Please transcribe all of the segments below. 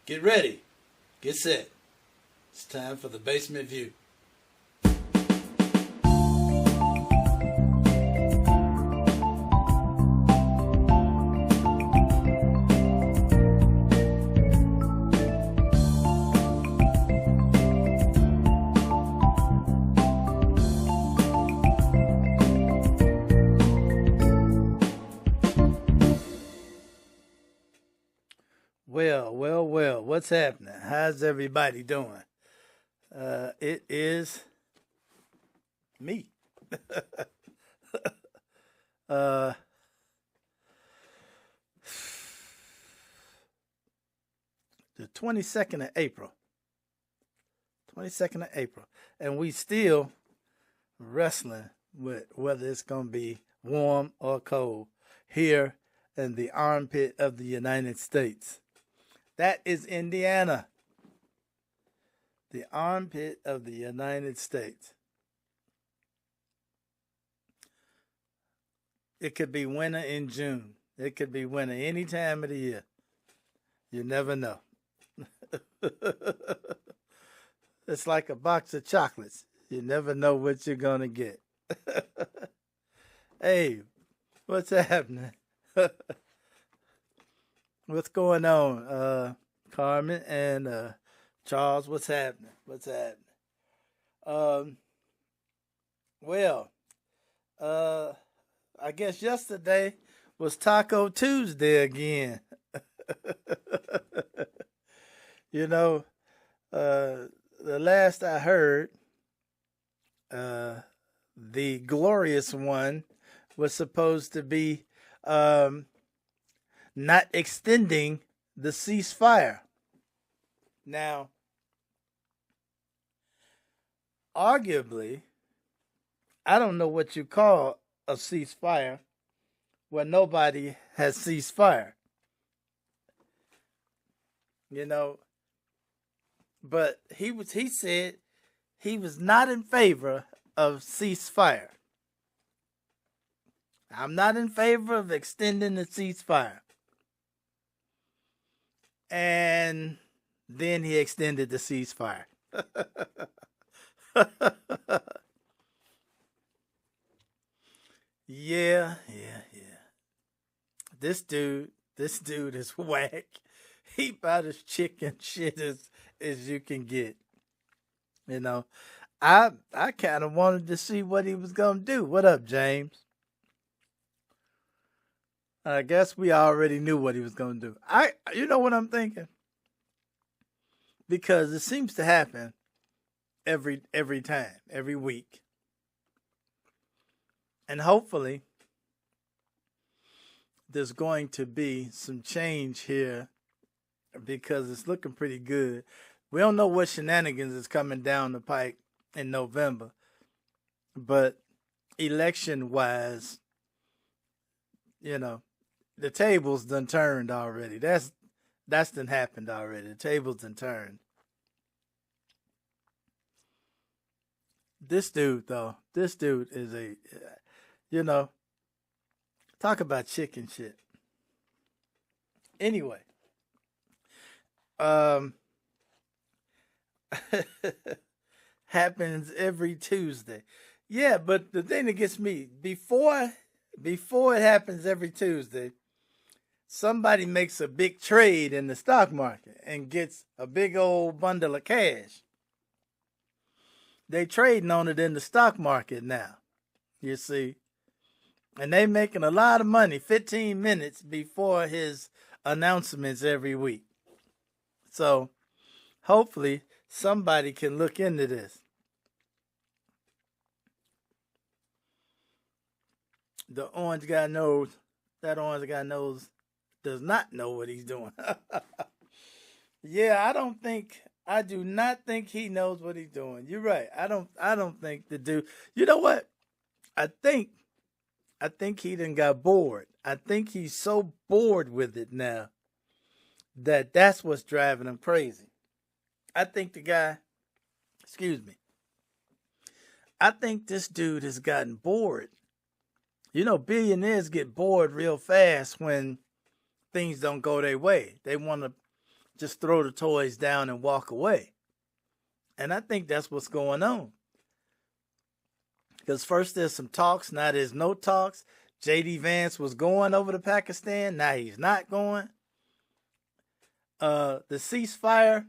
Get ready. Get set. It's time for the basement view. Well, what's happening? How's everybody doing? It is me. uh, the 22nd of April. 22nd of April. And we still wrestling with whether it's going to be warm or cold here in the armpit of the United States. That is Indiana. The armpit of the United States. It could be winter in June. It could be winter any time of the year. You never know. It's like a box of chocolates. You never know what you're going to get. Hey, what's happening? What's going on, Carmen and Charles? What's happening? Well, I guess yesterday was Taco Tuesday again. You know, the last I heard, the glorious one was supposed to be not extending the ceasefire. Now, arguably, I don't know what you call a ceasefire where nobody has ceased fire. You know, but he said he was not in favor of ceasefire. I'm not in favor of extending the ceasefire. And then he extended the ceasefire. Yeah. This dude is whack. He about as chicken shit as you can get. You know, I kind of wanted to see what he was going to do. What up, James? I guess we already knew what he was going to do. You know what I'm thinking? Because it seems to happen every time, every week. And hopefully there's going to be some change here because it's looking pretty good. We don't know what shenanigans is coming down the pike in November. But election-wise, you know, the tables done turned already. That's done happened already. The tables done turned. This dude is a, you know, talk about chicken shit. Anyway, happens every Tuesday. Yeah, but the thing that gets me, before it happens every Tuesday, somebody makes a big trade in the stock market and gets a big old bundle of cash. They trading on it in the stock market now, you see. And they making a lot of money 15 minutes before his announcements every week. So hopefully somebody can look into this. The orange guy knows. That orange guy does not know what he's doing. Yeah, I do not think he knows what he's doing. You're right. I don't think the dude. You know what? I think he done got bored. I think he's so bored with it now that's what's driving him crazy. I think the guy, I think this dude has gotten bored. You know, billionaires get bored real fast when things don't go their way. They want to just throw the toys down and walk away. And I think that's what's going on. Because first there's some talks, now there's no talks. J.D. Vance was going over to Pakistan, now he's not going. The ceasefire,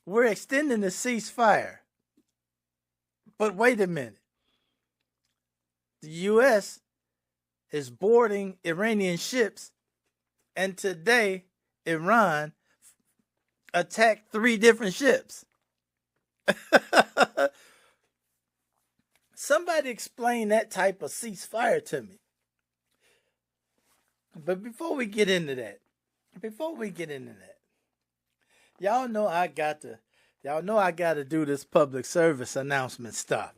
we're extending the ceasefire. But wait a minute. The U.S. is boarding Iranian ships, and today Iran attacked 3 different ships. Somebody explain that type of ceasefire to me. But before we get into that, y'all know I got to do this public service announcement stuff.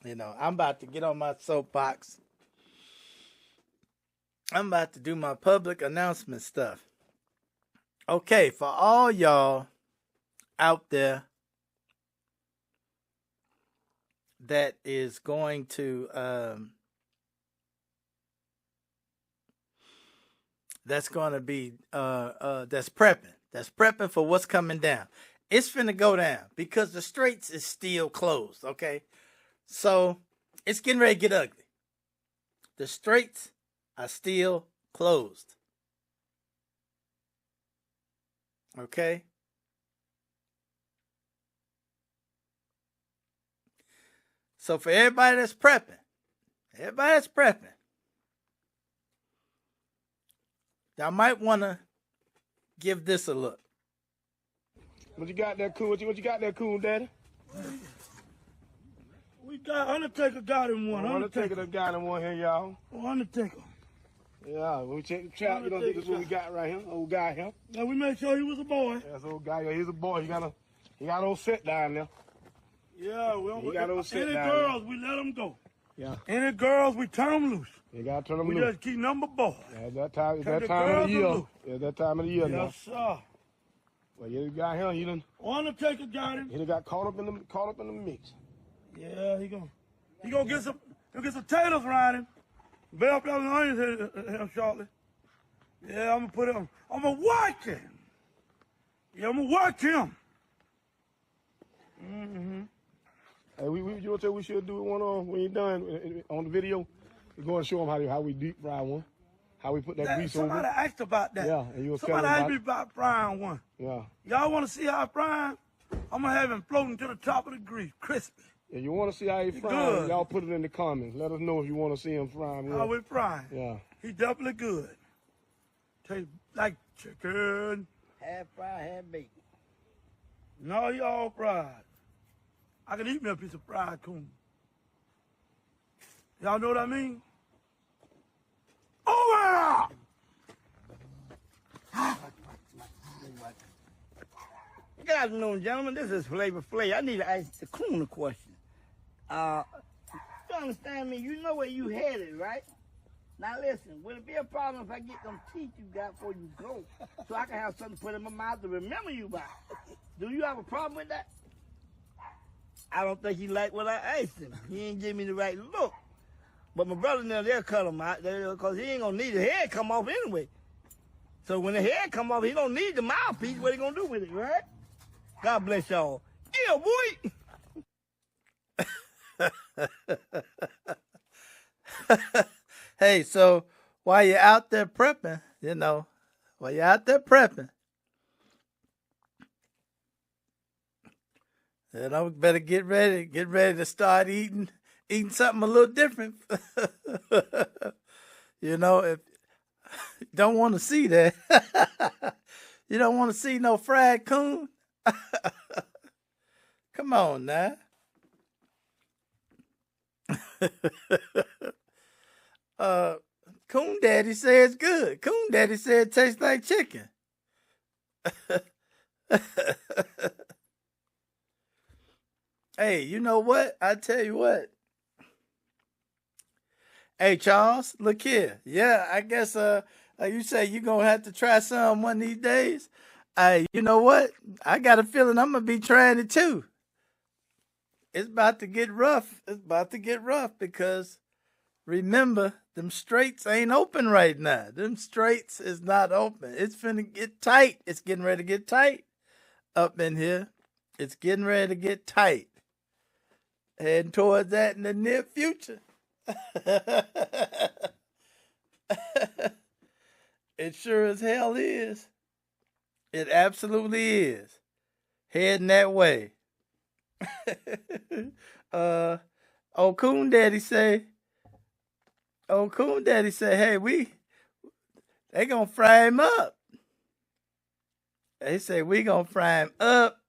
You know, I'm about to get on my soapbox. I'm about to do my public announcement stuff. Okay, for all y'all out there that is going to that's prepping for what's coming down. It's finna go down because the Straits is still closed, okay? So it's getting ready to get ugly. The Straits are still closed. Okay? So for everybody that's prepping, y'all might want to give this a look. What you got there, cool? What you got there, cool, Daddy? We got Undertaker got him one. Undertaker got him one here, y'all. Oh, Undertaker. Yeah, when we check the trap, you know, this is what we got right here. Old guy here. Now we made sure he was a boy. That's old guy. Yeah, he's a boy. He got old set down there. Yeah, we don't. He got old set any down girls, we let them go. Yeah. Any girls, we turn them loose. You gotta turn them we loose. just keep number boys. Yeah, that time of the year. Yeah, that time of the year now. Yes, sir. Well, you got him. He done. Undertaker got him. He done got caught up in the mix. Yeah, he gonna get some taters around him. Bell peppers and onions here shortly. Yeah, I'm gonna put him. I'm gonna work him. Yeah, I'm gonna work him. Mm-hmm. Hey, you know what we should do one on when you're done on the video? We're going to show them how we deep fry one, how we put that grease over. Somebody asked about that. Yeah, and you somebody asked me about frying one. Yeah. Y'all want to see how I fry him? I'm gonna have him floating to the top of the grease, crispy. If you want to see how he fry, y'all put it in the comments. Let us know if you want to see him fry him. How we fry him? Yeah. He definitely good. Tastes like chicken. Half fried, half baked. No, he all fried. I can eat me a piece of fried coon. Y'all know what I mean? Oh, yeah! Good afternoon, gentlemen. This is Flavor Flay. I need to ask the coon a question. You understand me? You know where you headed, right? Now listen, will it be a problem if I get them teeth you got before you go, so I can have something to put in my mouth to remember you by? Do you have a problem with that? I don't think he liked what I asked him. He ain't give me the right look. But my brother now, they'll cut him out because he ain't gonna need the head come off anyway. So when the head come off, he don't need the mouthpiece. What he gonna do with it, right? God bless y'all. Yeah, boy. Hey, so while you're out there prepping, better get ready to start eating something a little different. If you don't want to see that, you don't want to see no fried coon. Come on now. Coon Daddy says good. Coon Daddy said it tastes like chicken. Hey, you know what? I tell you what. Hey, Charles, look here. Yeah, I guess you say you're going to have to try some one of these days. Hey, you know what? I got a feeling I'm going to be trying it too. It's about to get rough. It's about to get rough because remember, them straits ain't open right now. Them straits is not open. It's finna get tight. It's getting ready to get tight up in here. It's getting ready to get tight. Heading towards that in the near future. It sure as hell is. It absolutely is. Heading that way. Coon Daddy say, hey, they gonna fry him up. They say we gonna fry him up.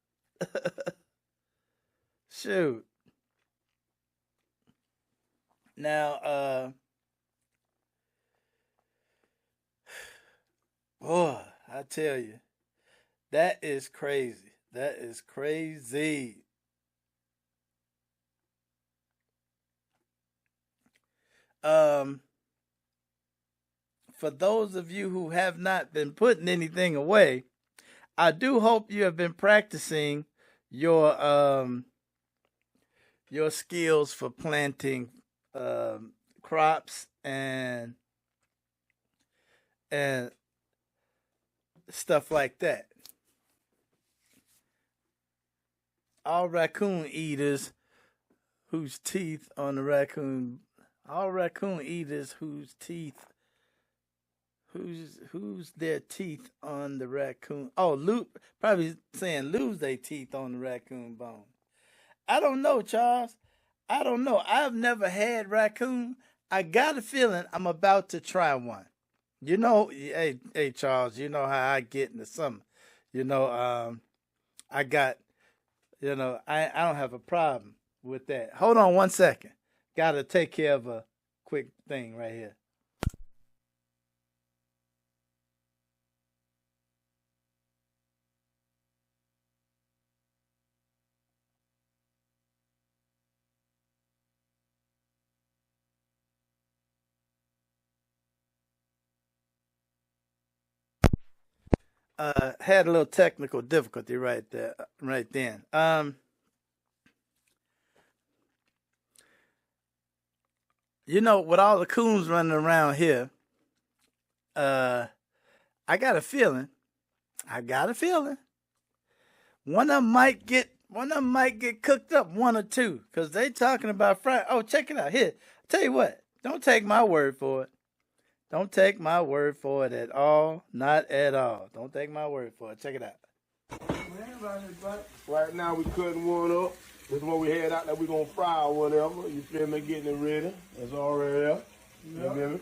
Shoot. Now, boy, I tell you, that is crazy. That is crazy. For those of you who have not been putting anything away, I do hope you have been practicing your skills for planting crops and stuff like that. All raccoon eaters whose teeth on the raccoon, all raccoon eaters whose teeth, who's their teeth on the raccoon. Oh, probably saying lose their teeth on the raccoon bone. I don't know, Charles. I don't know. I've never had raccoon. I got a feeling I'm about to try one. You know, hey Charles, you know how I get in the summer. You know, I got, you know, I don't have a problem with that. Hold on one second. Got to take care of a quick thing right here. Had a little technical difficulty right then. You know, with all the coons running around here, I got a feeling. One of them might get cooked up, one or two, because they talking about fry. Oh, check it out. Here, tell you what, don't take my word for it. Don't take my word for it at all. Not at all. Don't take my word for it. Check it out. Right now we cutting one up. This is what we had out that we gonna fry or whatever. You feel me? Getting it ready. It's already there. You feel me?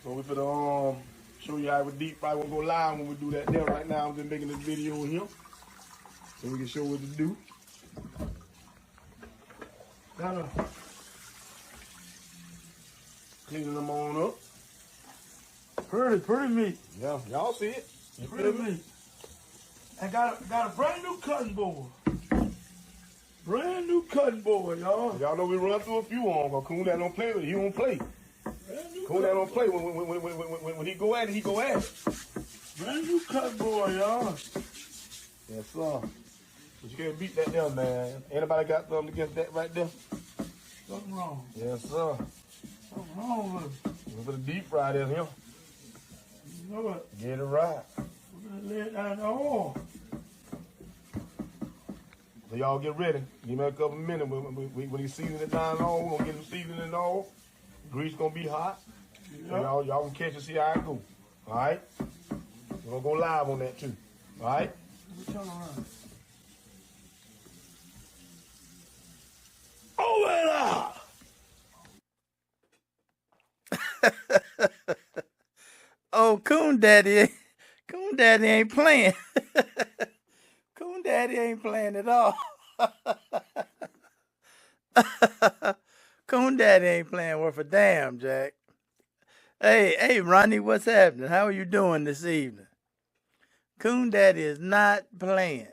So we finna show you how we deep fry. We'll go live when we do that there. Right now I'm just making this video here. So we can show what to do. Cleaning them on up. Pretty meat. Yeah, y'all see it. You Pretty meat. I got a brand new cutting board. Brand new cutting board, y'all. Y'all know we run through a few on, but Coon that don't play with it. He won't play. Coon that don't play. When he go at it, he go at it. Brand new cutting board, y'all. Yes, sir. But you can't beat that there, man. Anybody got something against that right there? Something wrong. Yes, sir. Something wrong with it. We're gonna deep fry this here. You know what? Get it right. We're gonna lay it down in the oil. So y'all get ready. Give me a couple minutes. When he season it down low, we're gonna get him seasoning and all. Grease gonna be hot. Yep. So y'all can catch and see how it go. All right? We're gonna go live on that too. All right? Turn around. Oh, oh, Coon Daddy ain't playing. Coon Daddy ain't playing at all. Coon Daddy ain't playing worth a damn, Jack. Hey, Ronnie, what's happening? How are you doing this evening? Coon Daddy is not playing.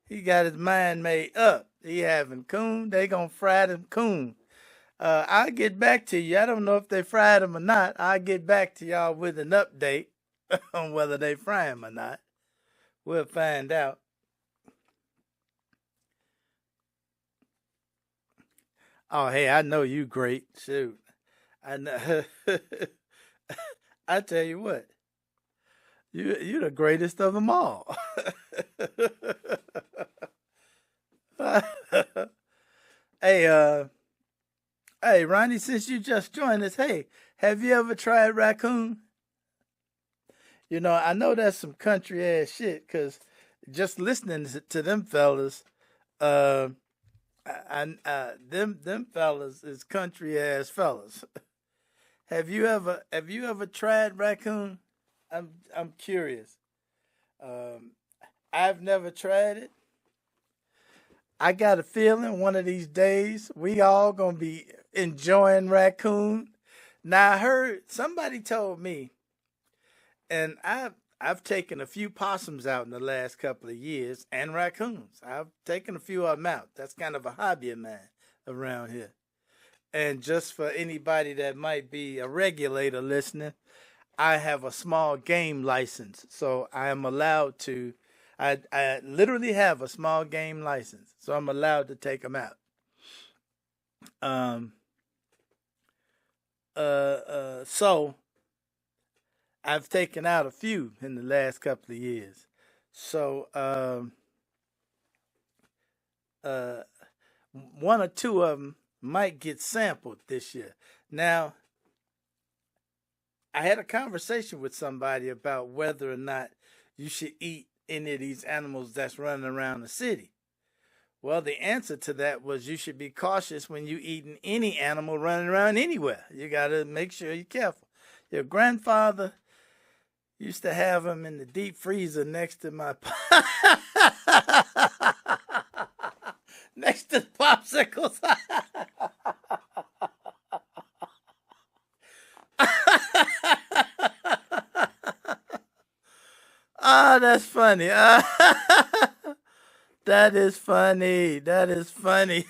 He got his mind made up. He having coon. They gonna fry them coon. I'll get back to you. I don't know if they fried them or not. I'll get back to y'all with an update on whether they fry them or not. We'll find out. Oh, hey, I know you great. Shoot. I know. I tell you what, you're the greatest of them all. Hey, hey, Ronnie, since you just joined us, hey, have you ever tried raccoon? You know, I know that's some country ass shit, cause just listening to them fellas, uh, them fellas is country ass fellas. Have you ever tried raccoon? I'm curious. Um, I've never tried it. I got a feeling one of these days we all gonna be enjoying raccoon. Now I heard somebody told me, and I've taken a few possums out in the last couple of years and raccoons. I've taken a few of them out. That's kind of a hobby of mine around here. And just for anybody that might be a regulator listening, I have a small game license. So I am allowed to, I literally have a small game license. So I'm allowed to take them out. Um, so I've taken out a few in the last couple of years. So, uh, one or two of them might get sampled this year. Now, I had a conversation with somebody about whether or not you should eat any of these animals that's running around the city. Well, the answer to that was you should be cautious when you eating any animal running around anywhere. You got to make sure you're careful. Your grandfather used to have them in the deep freezer next to my next to the popsicles. Ah, that's funny. That is funny. That is funny.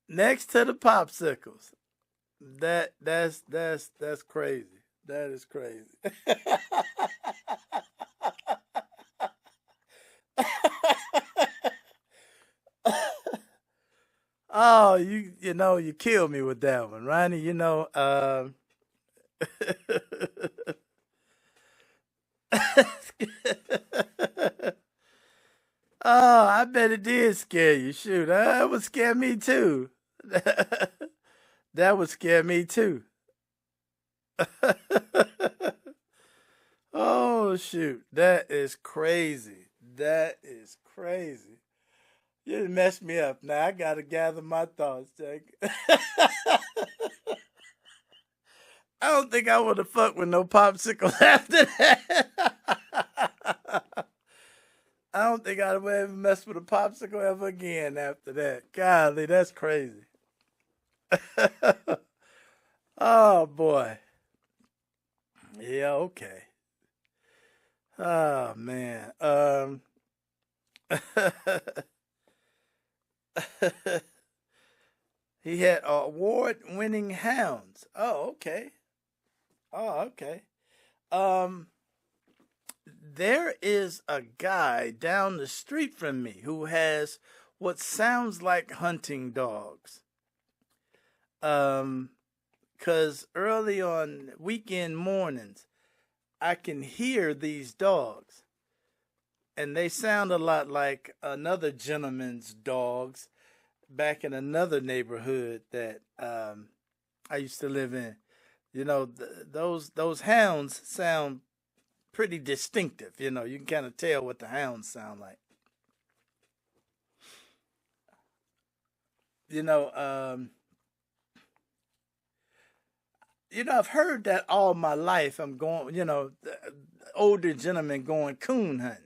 Next to the popsicles. That's crazy. That is crazy. Oh, you know you killed me with that one, Ronnie. You know, oh, I bet it did scare you. Shoot, that would scare me too. That would scare me too. Oh shoot, that is crazy. That is crazy. You done messed me up. Now I gotta gather my thoughts, Jack. I don't think I would have fucked with no popsicle after that. I don't think I'd ever mess with a popsicle ever again after that. Golly, that's crazy. Oh boy. Yeah, okay. Oh man. He had award-winning hounds. Oh, okay. Oh, okay. Um, there is a guy down the street from me who has what sounds like hunting dogs. Um, 'Cause early on weekend mornings, I can hear these dogs, and they sound a lot like another gentleman's dogs back in another neighborhood that I used to live in. You know, those hounds sound pretty distinctive. You know, you can kind of tell what the hounds sound like. You know, I've heard that all my life. I'm going, older gentlemen going coon hunting.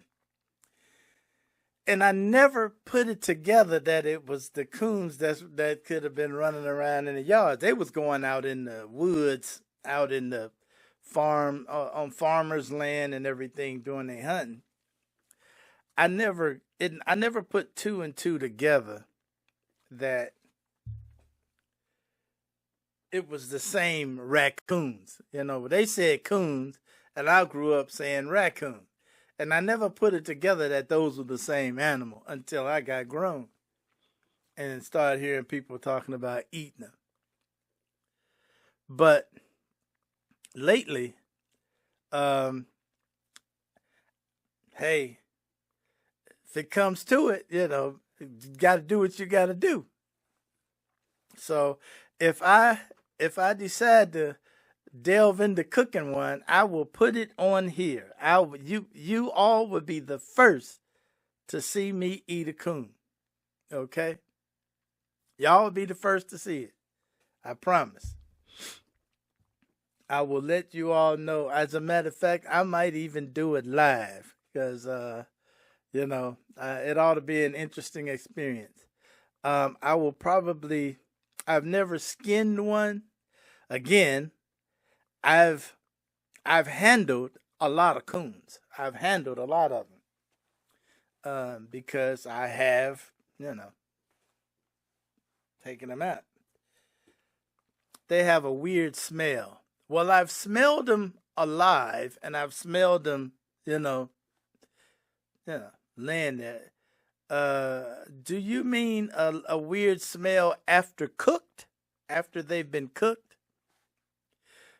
And I never put it together that it was the coons that could have been running around in the yard. They was going out in the woods, out in the farm, on farmers' land and everything doing their hunting. I never put two and two together that it was the same raccoons. You know, they said coons, and I grew up saying raccoon. And I never put it together that those were the same animal until I got grown and started hearing people talking about eating them. But lately, hey, if it comes to it, you got to do what you got to do. So if I decide to delve into cooking one, I will put it on here. You all would be the first to see me eat a coon. Okay? Y'all will be the first to see it. I promise. I will let you all know. As a matter of fact, I might even do it live because, it ought to be an interesting experience. I've never skinned one. Again, I've handled a lot of coons. I've handled a lot of them because I have, taken them out. They have a weird smell. Well, I've smelled them alive, and I've smelled them, laying there. Do you mean a weird smell after cooked? After they've been cooked?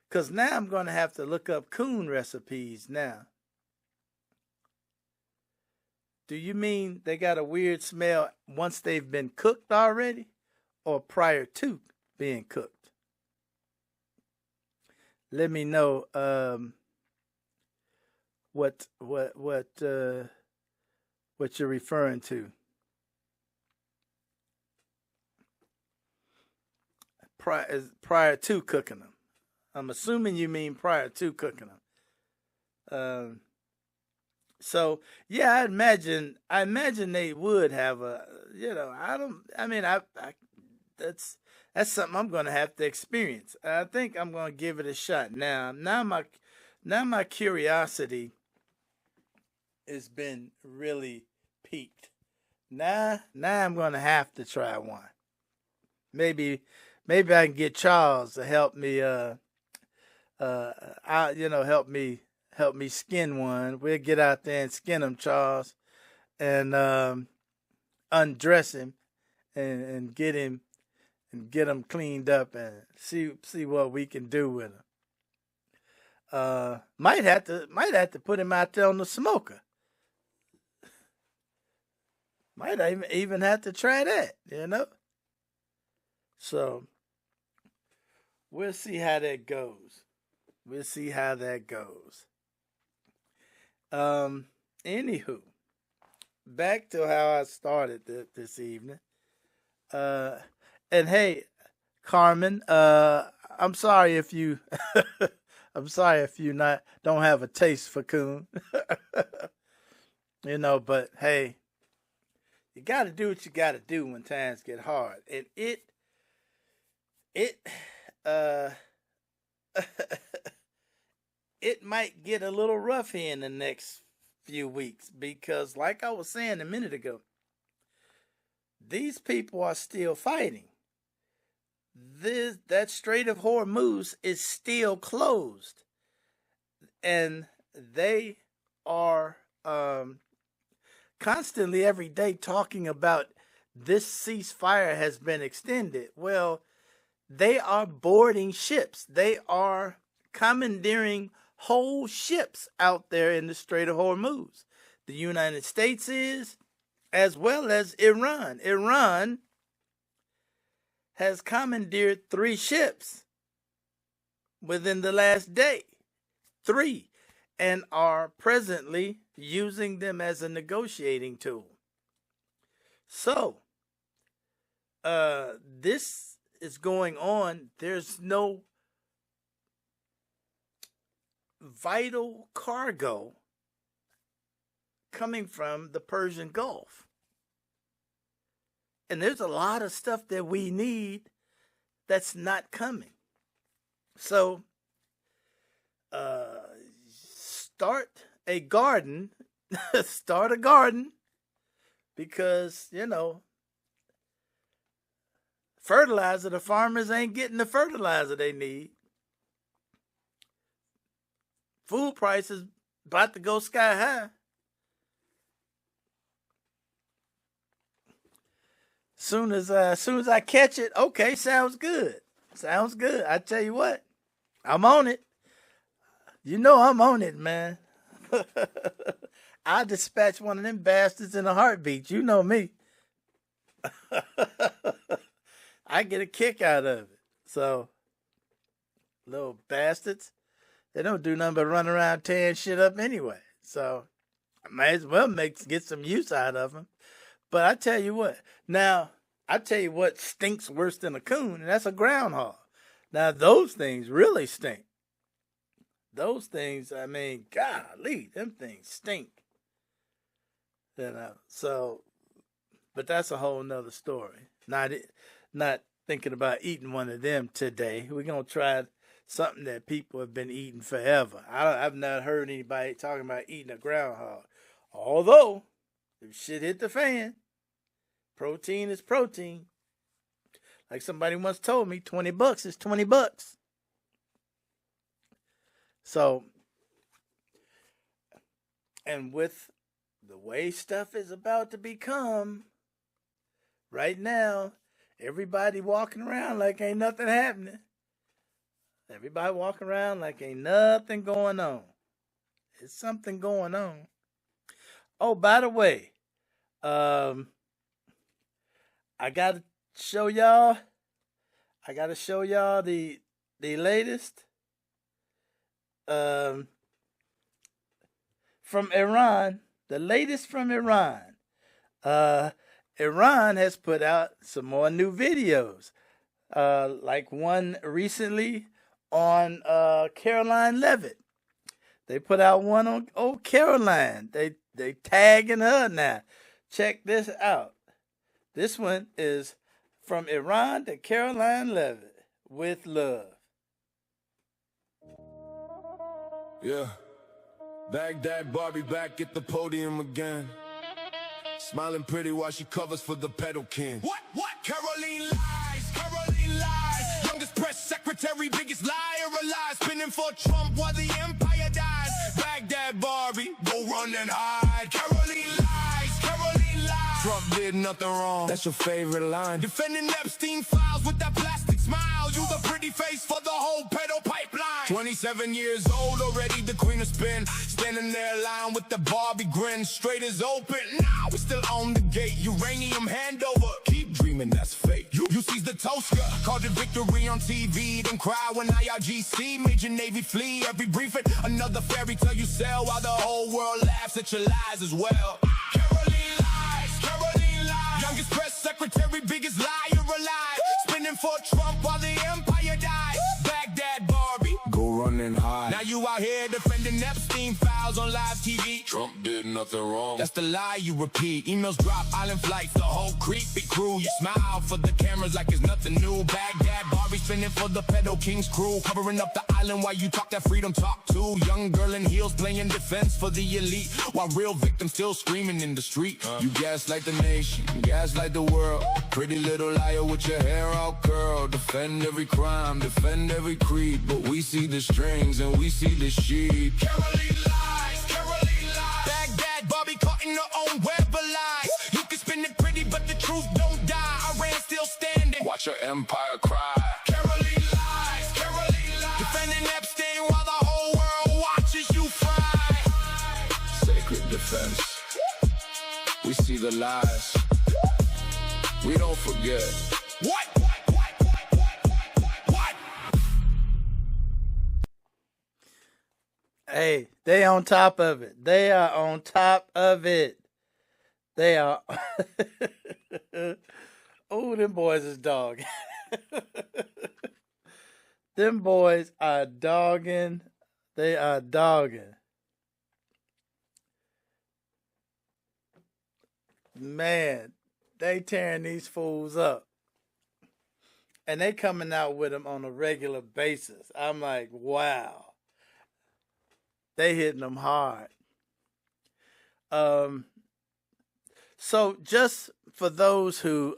Because now I'm going to have to look up coon recipes now. Do you mean they got a weird smell once they've been cooked already? Or prior to being cooked? Let me know what you're referring to. Prior to cooking them. I'm assuming you mean prior to cooking them. So yeah, I imagine they would have that's something I'm going to have to experience. I think I'm going to give it a shot. Now my curiosity has been really piqued. Now I'm going to have to try one. Maybe I can get Charles to help me. Help me skin one. We'll get out there and skin him, Charles, and undress him and get him cleaned up and see what we can do with him. Might have to put him out there on the smoker. Might even have to try that, So we'll see how that goes. Anywho, back to how I started this evening. And hey, Carmen, I'm sorry if you don't have a taste for coon. But hey, you got to do what you got to do when times get hard. And it might get a little rough here in the next few weeks because, like I was saying a minute ago, these people are still fighting. That Strait of Hormuz is still closed, and they are constantly every day talking about this ceasefire has been extended. Well, they are boarding ships. They are commandeering whole ships out there in the Strait of Hormuz. The United States is, as well as Iran. Iran has commandeered 3 ships within the last day. 3. And are presently using them as a negotiating tool. So, this is going on. There's no vital cargo coming from the Persian Gulf. And there's a lot of stuff that we need that's not coming. So, start a garden. Start a garden because, fertilizer, the farmers ain't getting the fertilizer they need. Food prices about to go sky high. Soon as I catch it, okay, sounds good. Sounds good. I tell you what, I'm on it. You know I'm on it, man. I dispatch one of them bastards in a heartbeat. You know me. I get a kick out of it. So, little bastards, they don't do nothing but run around tearing shit up anyway. So, I might as well get some use out of them. But I tell you what, stinks worse than a coon, and that's a groundhog. Now, those things really stink. Those things, I mean, golly, them things stink. You know, so, but that's a whole nother story. Not thinking about eating one of them today. We're going to try something that people have been eating forever. I've not heard anybody talking about eating a groundhog. Although, if shit hit the fan, protein is protein. Like somebody once told me, $20 is $20. So, and with the way stuff is about to become, right now, everybody walking around like ain't nothing happening. Everybody walking around like ain't nothing going on. There's something going on. Oh, by the way, I gotta show y'all the latest from Iran. The latest from Iran. Iran has put out some more new videos. Like one recently on Caroline Levitt. They put out one on old Caroline. They tagging her now. Check this out. This one is from Iran to Caroline Levitt with love. Yeah. Baghdad Barbie back at the podium again. Smiling pretty while she covers for the pedal king. What? Caroline lies. Youngest press secretary, biggest liar alive. Spinning for Trump while the empire dies. Baghdad Barbie, go run and hide. Caroline lies. Trump did nothing wrong. That's your favorite line. Defending Epstein files with that plastic smile. You the pretty face for the whole pedo pipeline. 27 years old already, the queen of spin. Standing there lying with the Barbie grin. Straight as open. Now we're still on the gate. Uranium handover. Keep dreaming, that's fake. You seize the toaster. Called it victory on TV. Then cry when IRGC made your Navy flee. Every briefing, another fairy tale you sell. While the whole world laughs at your lies as well. Caroline lies. Youngest press secretary, biggest liar alive. Spinning for Trump while the empire dies. Baghdad Barbie, go run and hide. Now you out here defending Epstein files on live TV. Trump did nothing wrong. That's the lie you repeat. Emails drop, island flights, the whole creepy crew. You smile for the cameras like it's nothing new. Baghdad Barbie spinning for the pedo king's crew. Covering up the island while you talk that freedom talk too. Young girl in heels playing defense for the elite. While real victims still screaming in the street. You gaslight the nation, gaslight the world. Pretty little liar with your hair all curled. Defend every crime, defend every creed. But we see the strings and we see the sheep. Caroline lies. Baghdad Barbie caught in her own web of lies. You can spin it pretty but the truth don't die. Iran still standing. Watch your empire cry. Caroline lies. Defending Epstein while the whole world watches you fry. Sacred defense. We see the lies. We don't forget. What? Hey, they on top of it. They are on top of it. They are. Oh, them boys is dogging. Them boys are dogging. They are dogging. Man, they tearing these fools up. And they coming out with them on a regular basis. I'm like, wow. They hitting them hard. So just for those who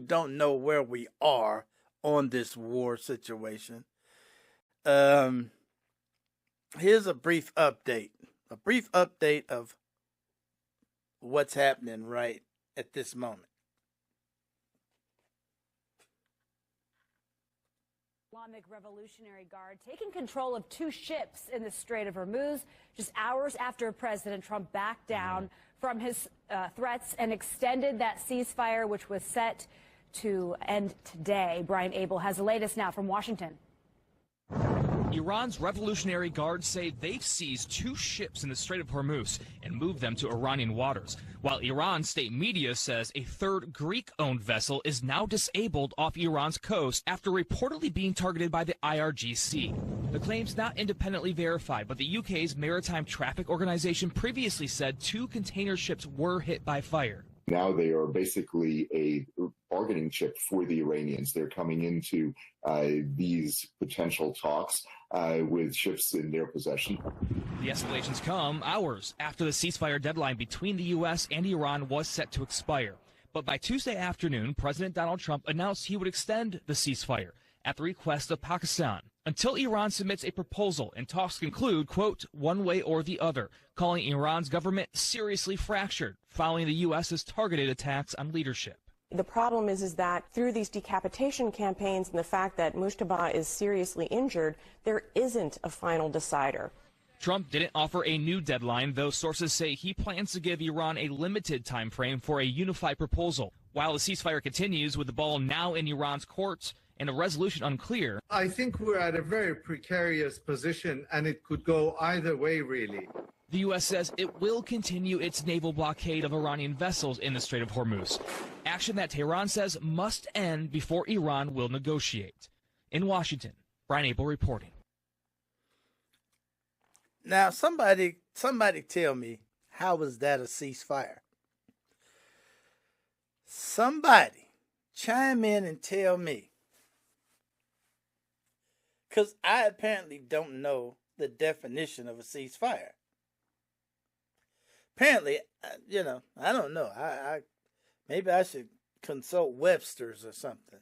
don't know where we are on this war situation, here's a brief update. A brief update of what's happening right at this moment. Islamic Revolutionary Guard taking control of 2 ships in the Strait of Hormuz just hours after President Trump backed down from his threats and extended that ceasefire, which was set to end today. Brian Abel has the latest now from Washington. Iran's Revolutionary Guard say they've seized 2 ships in the Strait of Hormuz and moved them to Iranian waters, while Iran's state media says a 3rd Greek-owned vessel is now disabled off Iran's coast after reportedly being targeted by the IRGC. The claim's not independently verified, but the UK's Maritime Traffic Organization previously said 2 container ships were hit by fire. Now they are basically a bargaining chip for the Iranians. They're coming into these potential talks with ships in their possession. The escalations come hours after the ceasefire deadline between the U.S. and Iran was set to expire. But by Tuesday afternoon, President Donald Trump announced he would extend the ceasefire at the request of Pakistan until Iran submits a proposal and talks conclude, quote, one way or the other, calling Iran's government seriously fractured following the U.S.'s targeted attacks on leadership. The problem is that through these decapitation campaigns and the fact that Mujtaba is seriously injured, there isn't a final decider. Trump didn't offer a new deadline, though sources say he plans to give Iran a limited time frame for a unified proposal. While the ceasefire continues with the ball now in Iran's courts and a resolution unclear. I think we're at a very precarious position, and it could go either way, really. The U.S. says it will continue its naval blockade of Iranian vessels in the Strait of Hormuz, action that Tehran says must end before Iran will negotiate. In Washington, Brian Abel reporting. Now, somebody tell me, how was that a ceasefire? Somebody chime in and tell me. Because I apparently don't know the definition of a ceasefire. Apparently, I don't know. Maybe I should consult Webster's or something.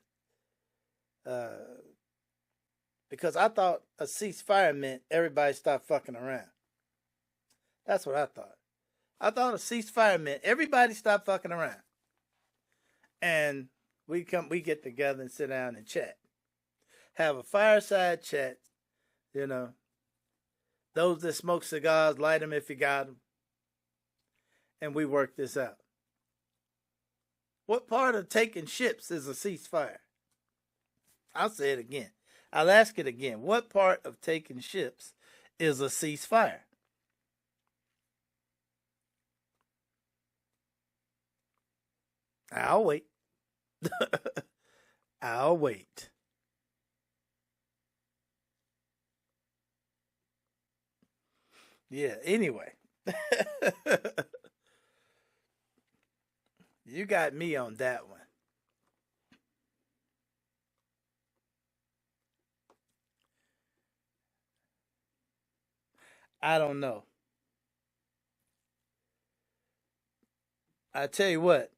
Because I thought a ceasefire meant everybody stop fucking around. That's what I thought. I thought a ceasefire meant everybody stop fucking around. And we get together and sit down and chat. Have a fireside chat, Those that smoke cigars, light them if you got them. And we work this out. What part of taking ships is a ceasefire? I'll say it again. I'll ask it again. What part of taking ships is a ceasefire? I'll wait. I'll wait. Yeah, anyway. You got me on that one. I don't know. I tell you what.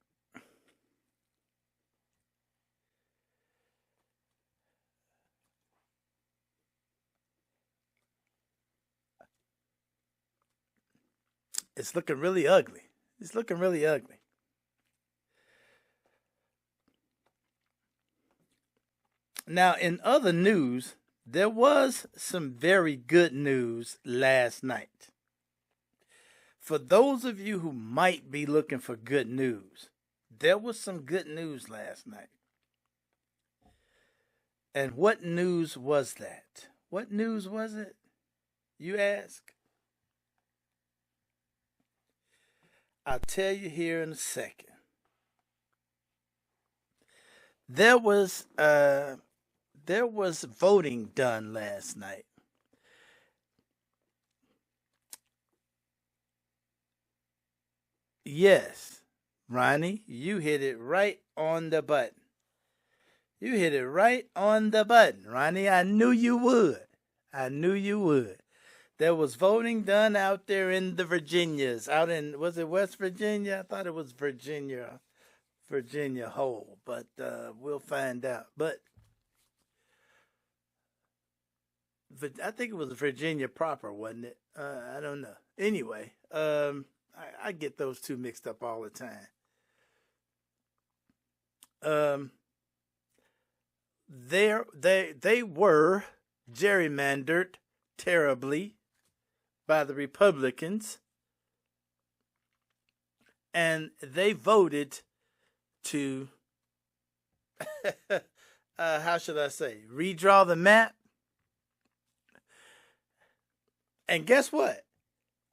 It's looking really ugly. It's looking really ugly. Now, in other news, there was some very good news last night. For those of you who might be looking for good news, there was some good news last night. And what news was that? What news was it, you ask? I'll tell you here in a second. There was voting done last night. Yes, Ronnie, you hit it right on the button. You hit it right on the button, Ronnie. I knew you would. I knew you would. There was voting done out there in the Virginias. Out in, was it West Virginia? I thought it was Virginia whole, but we'll find out. But I think it was Virginia proper, wasn't it? I don't know. Anyway, I get those two mixed up all the time. They were gerrymandered terribly by the Republicans, and they voted to how should I say, redraw the map. And guess what?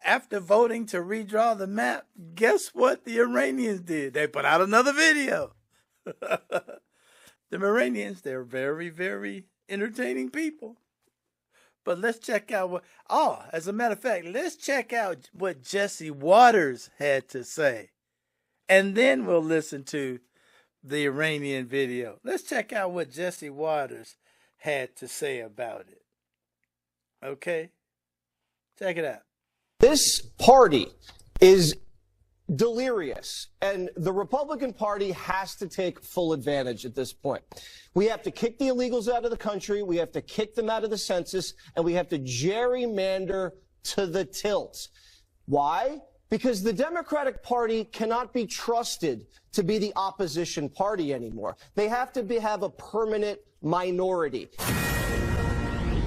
After voting to redraw the map, guess what the Iranians did? They put out another video. The Iranians, they're very, very entertaining people. But let's check out as a matter of fact, let's check out what Jesse Waters had to say. And then we'll listen to the Iranian video. Let's check out what Jesse Waters had to say about it. Okay? Check it out. This party is delirious, and the Republican Party has to take full advantage at this point. We have to kick the illegals out of the country, we have to kick them out of the census, and we have to gerrymander to the tilt. Why? Because the Democratic Party cannot be trusted to be the opposition party anymore. They have to have a permanent minority.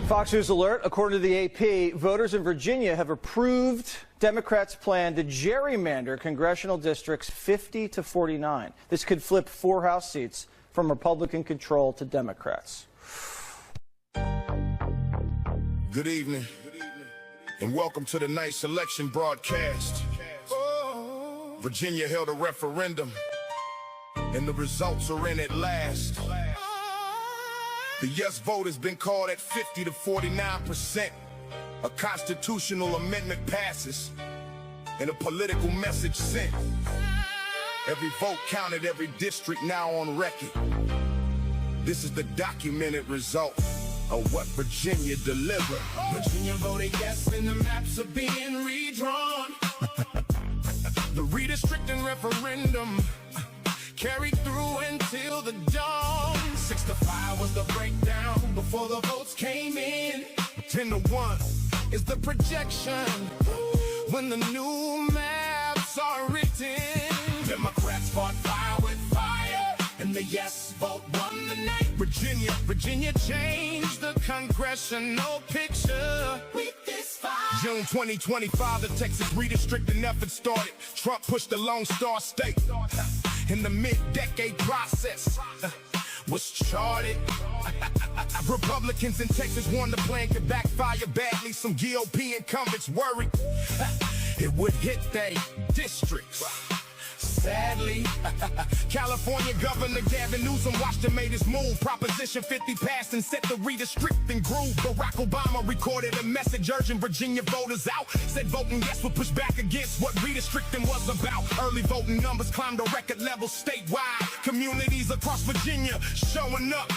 Fox News alert. According to the AP, voters in Virginia have approved Democrats' plan to gerrymander congressional districts 50 to 49. This could flip 4 House seats from Republican control to Democrats. Good evening, and welcome to the night selection broadcast. Virginia held a referendum, and the results are in at last. The yes vote has been called at 50 to 49%. A constitutional amendment passes, and a political message sent. Every vote counted, every district now on record. This is the documented result of what Virginia delivered. Virginia voted yes, and the maps are being redrawn. The redistricting referendum carried through until the dawn. 6 to 5 was the breakdown before the votes came in. 10 to 1 is the projection when the new maps are written. Democrats fought fire with fire, and the yes vote won the night. Virginia changed the congressional picture with this fight. June 2025, the Texas redistricting effort started. Trump pushed the Lone Star State. In the mid-decade process was charted. Republicans in Texas warned the plan could backfire badly. Some GOP incumbents worried it would hit their districts. Sadly, California Governor Gavin Newsom watched and made his move. Proposition 50 passed and set the redistricting groove. Barack Obama recorded a message urging Virginia voters out. Said voting yes would push back against what redistricting was about. Early voting numbers climbed to record levels statewide. Communities across Virginia showing up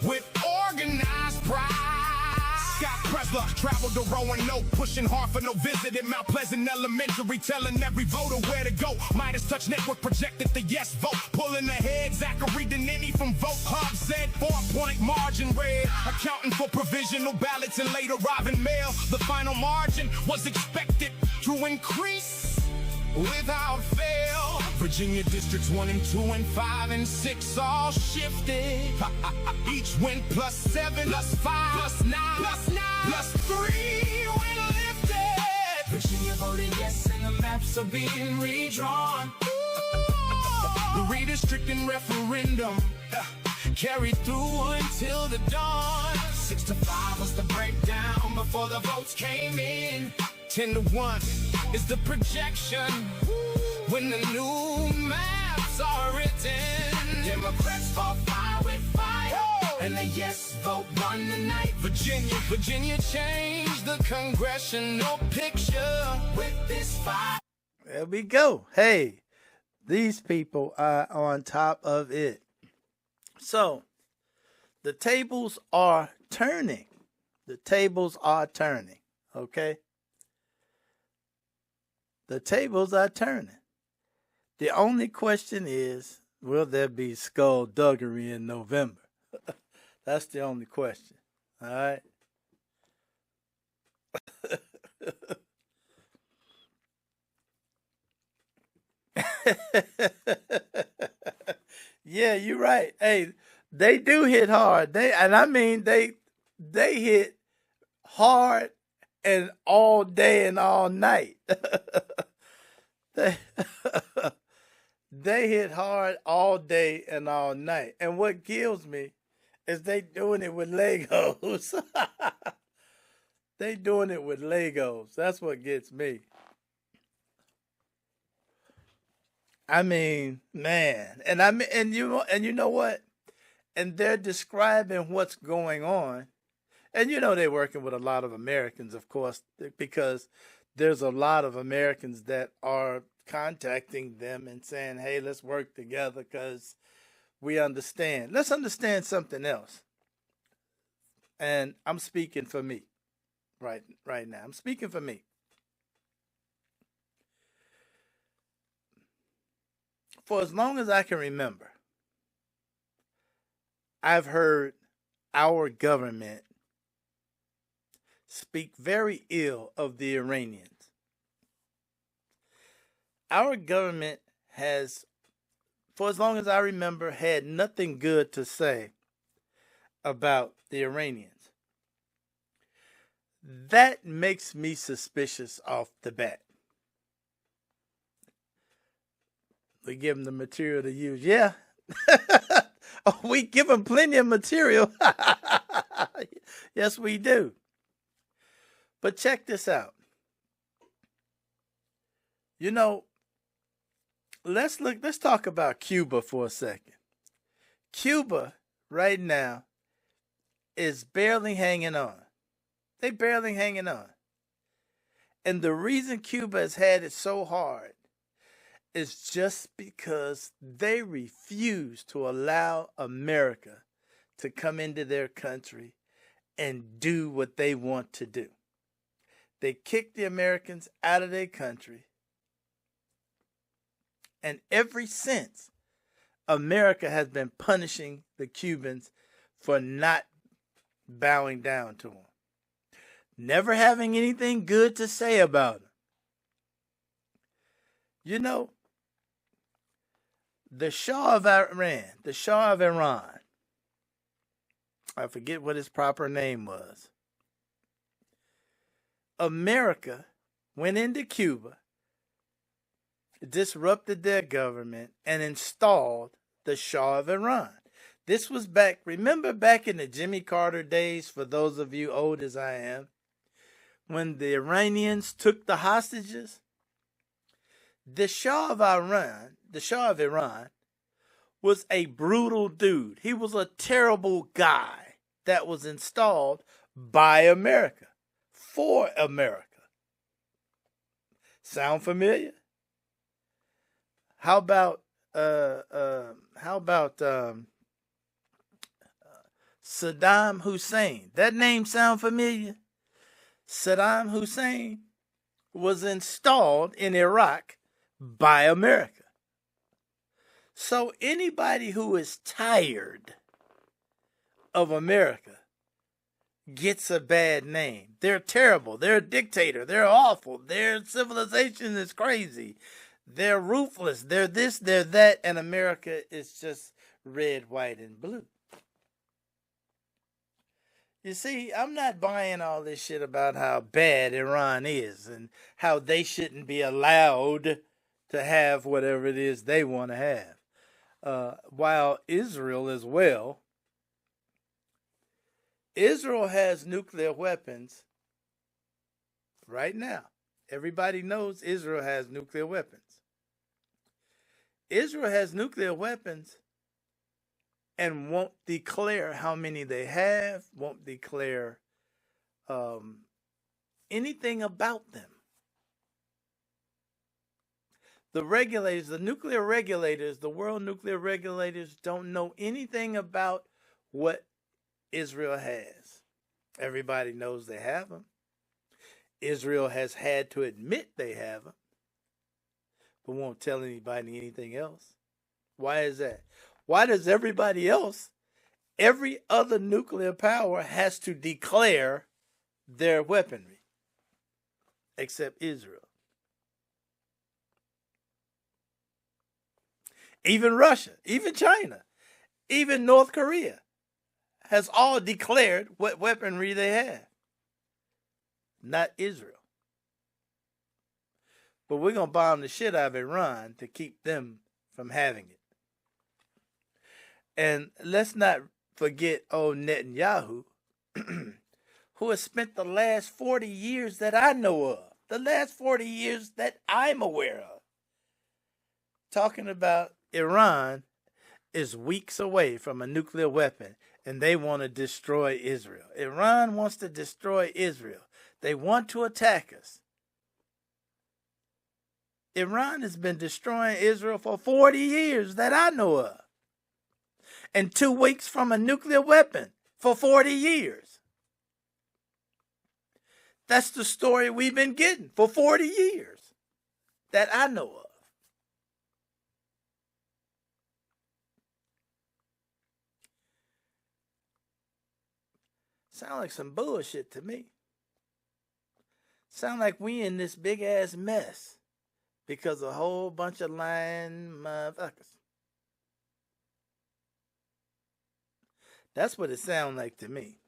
with organized pride. Scott Presler traveled to Roanoke, pushing hard for no visit at Mount Pleasant Elementary, telling every voter where to go. Midas Touch Network projected the yes vote, pulling ahead. Zachary Denini from Vote Hub said 4-point margin red, accounting for provisional ballots and late arriving mail. The final margin was expected to increase without fail. Virginia districts 1 and 2 and 5 and 6 all shifted. Each went +7, +5, +9, +3 when lifted. Virginia voted yes, and the maps are being redrawn. The redistricting referendum carried through until the dawn. 6 to 5 was the breakdown before the votes came in. 10 to 1 is the projection when the new maps are written. Democrats fought fire with fire, and the yes vote won the night. Virginia changed the congressional picture with this fight. There we go. Hey, these people are on top of it. So, the tables are turning. The tables are turning, okay? The tables are turning. The only question is, will there be skullduggery in November? That's the only question. All right? Yeah, you're right. Hey, they do hit hard. They hit hard and all day and all night. they, they hit hard all day and all night. And what kills me is they doing it with Legos. They doing it with Legos. That's what gets me. I mean, man, and you know what? And they're describing what's going on. And they're working with a lot of Americans, of course, because there's a lot of Americans that are contacting them and saying, "Hey, let's work together because we understand." Let's understand something else. And I'm speaking for me right now. I'm speaking for me. For as long as I can remember, I've heard our government speak very ill of the Iranians. Our government has, for as long as I remember, had nothing good to say about the Iranians. That makes me suspicious off the bat. We give them the material to use. Yeah. We give them plenty of material. Yes, we do. But check this out. Let's talk about Cuba for a second. Cuba right now is barely hanging on. They barely hanging on. And the reason Cuba has had it so hard is just because they refuse to allow America to come into their country and do what they want to do. They kicked the Americans out of their country. And ever since, America has been punishing the Cubans for not bowing down to them. Never having anything good to say about them. The Shah of Iran, I forget what his proper name was. America went into Cuba, disrupted their government, and installed the Shah of Iran. This was remember back in the Jimmy Carter days, for those of you old as I am, when the Iranians took the hostages? The Shah of Iran was a brutal dude. He was a terrible guy that was installed by America, for America. Sound familiar? How about Saddam Hussein? That name sound familiar? Saddam Hussein was installed in Iraq by America. So anybody who is tired of America gets a bad name. They're terrible. They're a dictator. They're awful. Their civilization is crazy. They're ruthless. They're this, they're that, and America is just red, white, and blue. You see, I'm not buying all this shit about how bad Iran is and how they shouldn't be allowed to have whatever it is they want to have. While Israel as well, Israel has nuclear weapons right now. Everybody knows Israel has nuclear weapons. Israel has nuclear weapons and won't declare how many they have, won't declare anything about them. The regulators, the nuclear regulators, the world nuclear regulators don't know anything about what Israel has. Everybody knows they have them. Israel has had to admit they have them, but won't tell anybody anything else. Why is that? Why does everybody else, every other nuclear power, has to declare their weaponry except Israel? even Russia, even China, even North Korea has all declared what weaponry they have. Not Israel. But we're going to bomb the shit out of Iran to keep them from having it. And let's not forget old Netanyahu, who has spent the last 40 years that I know of, the last 40 years that I'm aware of, talking about Iran is weeks away from a nuclear weapon, and they want to destroy Israel. Iran wants to destroy Israel. They want to attack us. Iran has been destroying Israel for 40 years that I know of. And 2 weeks from a nuclear weapon for 40 years. That's the story we've been getting for 40 years that I know of. Sound like some bullshit to me. Sound like we in this big ass mess because a whole bunch of lying motherfuckers. That's what it sounds like to me.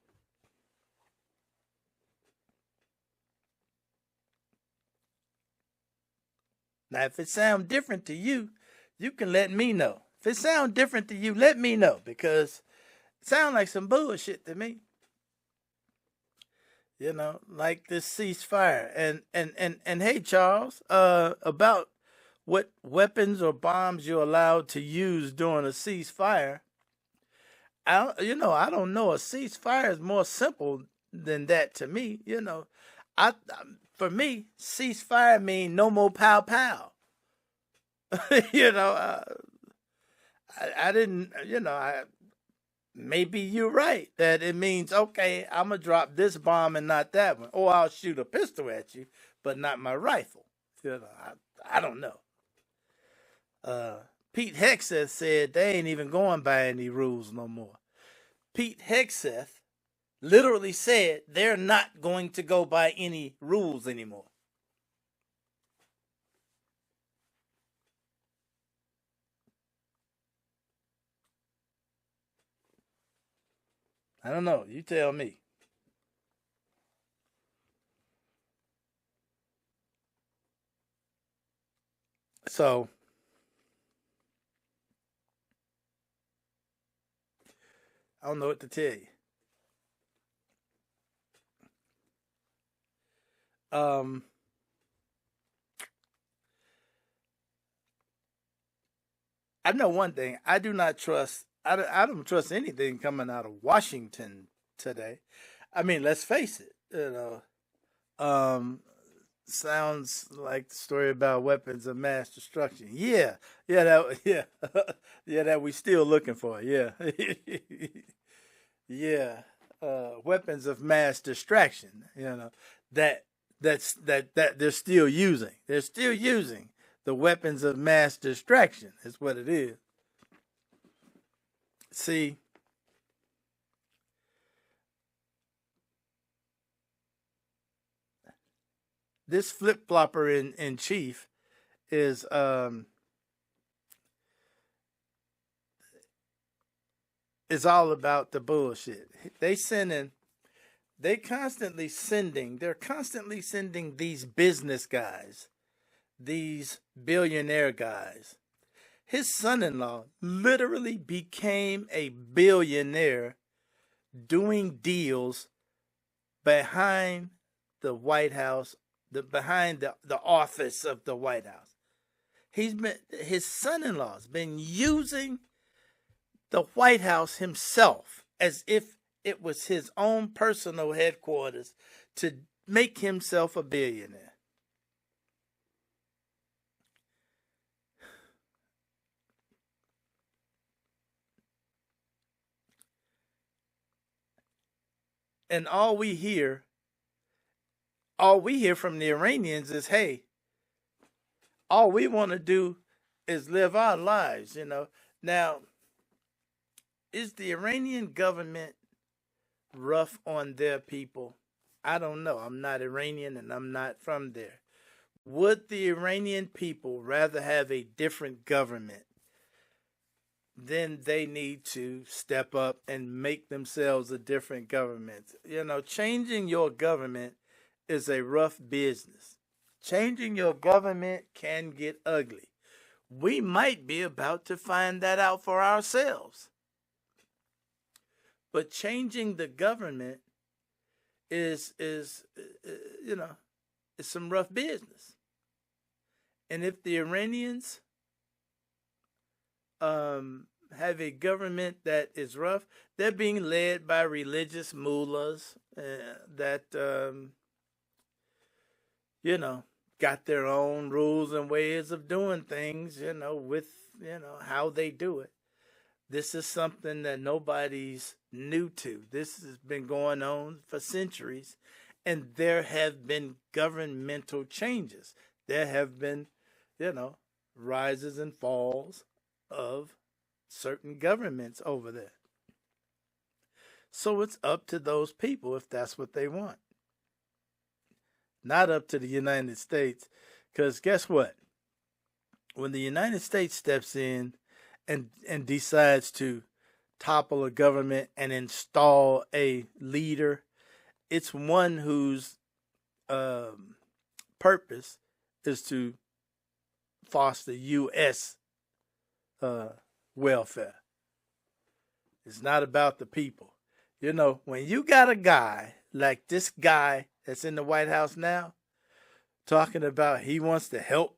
Now, if it sounds different to you, you can let me know. If it sounds different to you, let me know, because it sounds like some bullshit to me. You know, like this ceasefire. And hey, Charles, about what weapons or bombs you're allowed to use during a ceasefire. I don't know. A ceasefire is more simple than that to me. You know, for me, ceasefire means no more pow pow. You know, I didn't. You know, maybe you're right that it means, okay, I'm gonna drop this bomb and not that one, or I'll shoot a pistol at you, but not my rifle. You know, I don't know. Pete Hegseth said they ain't even going by any rules no more. Pete Hegseth literally said they're not going to go by any rules anymore. I don't know. You tell me. So, I don't know what to tell you. I know one thing. I don't trust anything coming out of Washington today. I mean, let's face it. You know, sounds like the story about weapons of mass destruction. Yeah, that we still looking for. Yeah, yeah, weapons of mass distraction. You know, that they're still using. They're still using the weapons of mass distraction. Is what it is. See, this flip-flopper in chief is all about the bullshit. They're constantly sending these business guys, these billionaire guys. His son-in-law literally became a billionaire doing deals behind the White House, behind the office of the White House. His son-in-law's been using the White House himself as if it was his own personal headquarters to make himself a billionaire. And all we hear from the Iranians is, hey, all we want to do is live our lives, you know. Now, is the Iranian government rough on their people? I don't know. I'm not Iranian and I'm not from there. Would the Iranian people rather have a different government then they need to step up and make themselves a different government. You know, changing your government is a rough business. Changing your government can get ugly. We might be about to find that out for ourselves. But changing the government is you know, it's some rough business. And if the Iranians have a government that is rough, they're being led by religious mullahs that you know, got their own rules and ways of doing things, you know, with, you know, how they do it. This is something that nobody's new to. This has been going on for centuries, and there have been governmental changes. There have been, you know, rises and falls of certain governments over there. So it's up to those people if that's what they want. Not up to the United States, because guess what? When the United States steps in and decides to topple a government and install a leader, it's one whose purpose is to foster U.S. welfare. It's not about the people. You know, when you got a guy like this guy that's in the White House now, talking about he wants to help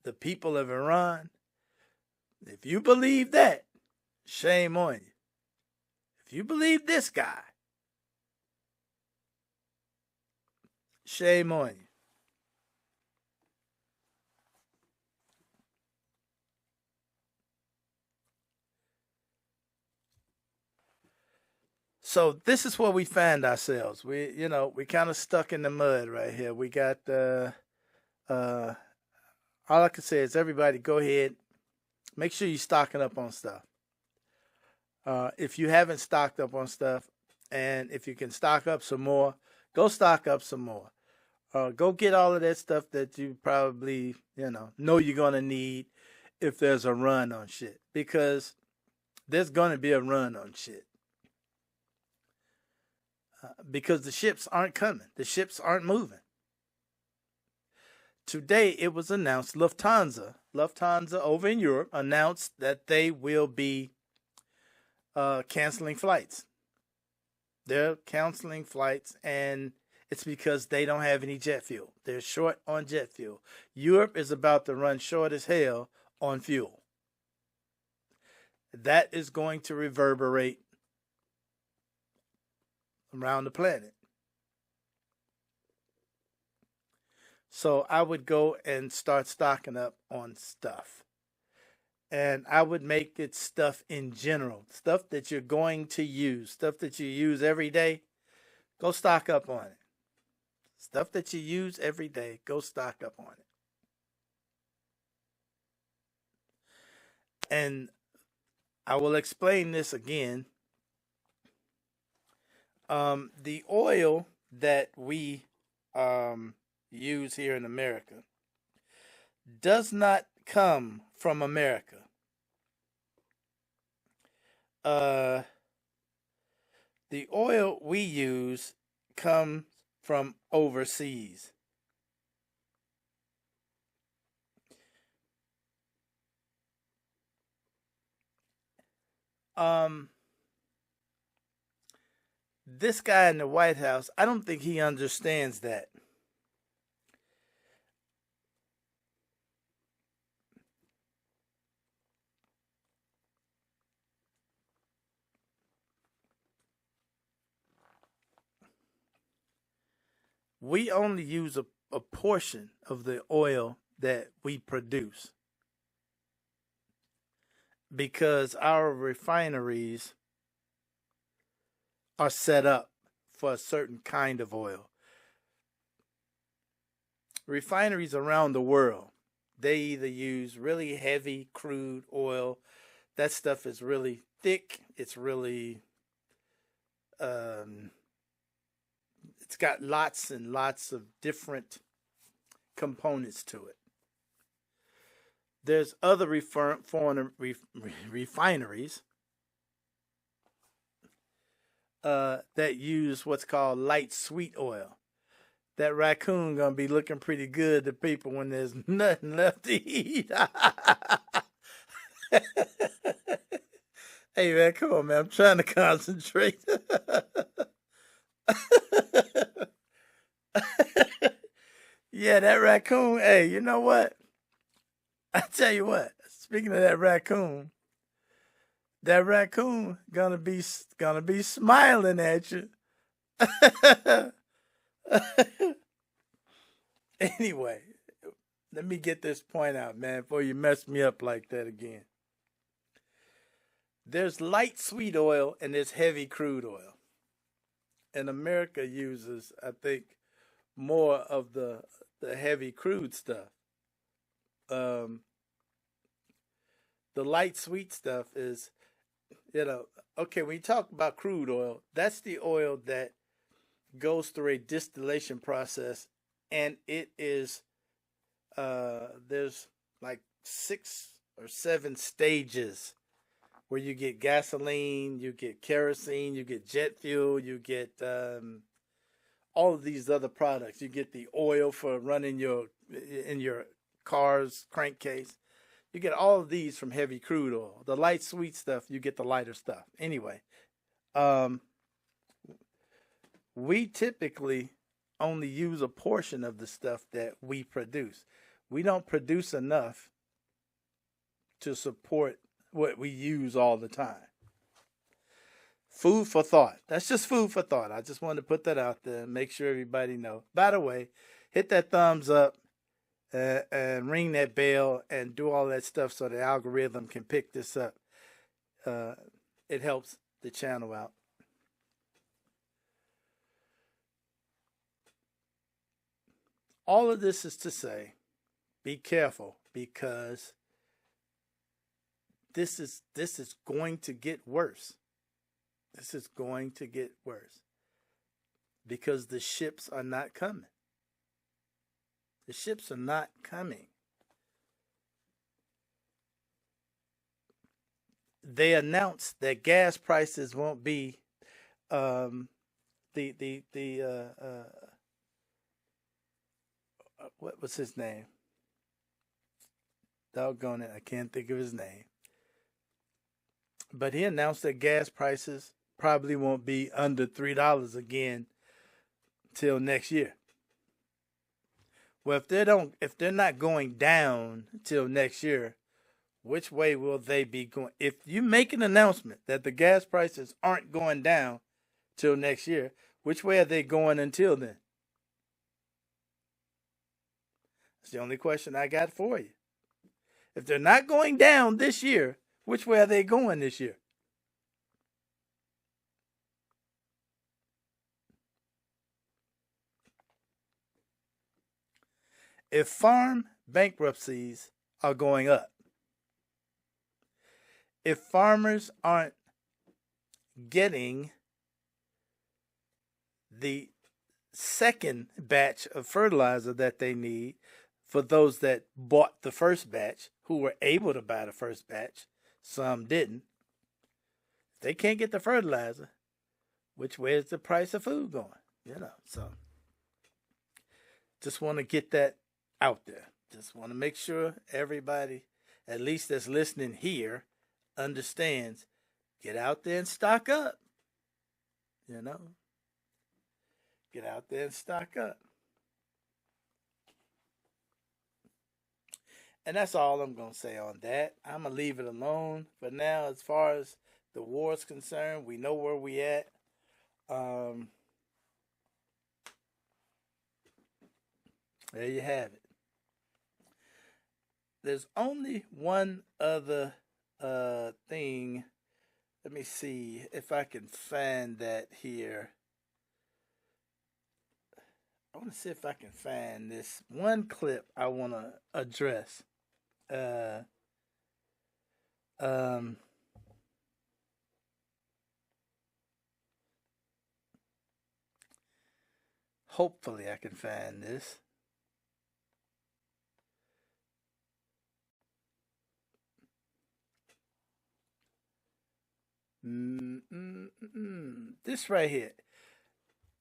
the people of Iran, if you believe that, shame on you. If you believe this guy, shame on you. So this is where we find ourselves. We kind of stuck in the mud right here. We got all I can say is everybody go ahead, make sure you're stocking up on stuff. If you haven't stocked up on stuff, and if you can stock up some more, go stock up some more. Go get all of that stuff that you probably, know you're going to need if there's a run on shit. Because there's going to be a run on shit. Because the ships aren't coming. The ships aren't moving. Today, it was announced, Lufthansa over in Europe announced that they will be canceling flights. They're canceling flights, and it's because they don't have any jet fuel. They're short on jet fuel. Europe is about to run short as hell on fuel. That is going to reverberate around the planet. So I would go and start stocking up on stuff. And I would make it stuff in general. Stuff that you're going to use. Stuff that you use every day. Go stock up on it. Stuff that you use every day. Go stock up on it. And I will explain this again. The oil that we use here in America does not come from America. The oil we use comes from overseas. This guy in the White House, I don't think he understands that. We only use a portion of the oil that we produce because our refineries are set up for a certain kind of oil. Refineries around the world, they either use really heavy crude oil. That stuff is really thick. It's really, it's got lots and lots of different components to it. There's other refineries that use what's called light sweet oil. That raccoon gonna be looking pretty good to people when there's nothing left to eat. Hey man, come on man, I'm trying to concentrate. Yeah, that raccoon. Hey, you know what? I tell you what. Speaking of that raccoon gonna be smiling at you. Anyway, let me get this point out, man, before you mess me up like that again. There's light sweet oil and there's heavy crude oil. And America uses, I think, more of the heavy crude stuff. The light sweet stuff is, okay, when you talk about crude oil, that's the oil that goes through a distillation process, and it is, there's like 6 or 7 stages where you get gasoline, you get kerosene, you get jet fuel, you get all of these other products. You get the oil for running in your car's crankcase. You get all of these from heavy crude oil. The light sweet stuff, you get the lighter stuff. Anyway, we typically only use a portion of the stuff that we produce. We don't produce enough to support what we use all the time. Food for thought. That's just food for thought. I just wanted to put that out there and make sure everybody know. By the way, hit that thumbs up and ring that bell and do all that stuff so the algorithm can pick this up. It helps the channel out. All of this is to say, be careful, because this is going to get worse. This is going to get worse because the ships are not coming. The ships are not coming. They announced that gas prices won't be what was his name? Doggone it, I can't think of his name. But he announced that gas prices probably won't be under $3 again till next year. Well, if they're not going down till next year, which way will they be going? If you make an announcement that the gas prices aren't going down till next year, which way are they going until then? That's the only question I got for you. If they're not going down this year, which way are they going this year? If farm bankruptcies are going up, if farmers aren't getting the second batch of fertilizer that they need for those that bought the first batch, who were able to buy the first batch, some didn't. If they can't get the fertilizer, which way is the price of food going? So just want to get that out there. Just want to make sure everybody, at least that's listening here, understands. Get out there and stock up. Get out there and stock up. And that's all I'm going to say on that. I'm going to leave it alone for now. As far as the war is concerned, we know where we at. There you have it. There's only one other thing. Let me see if I can find that here. I want to see if I can find this one clip I want to address. Hopefully I can find this. This right here.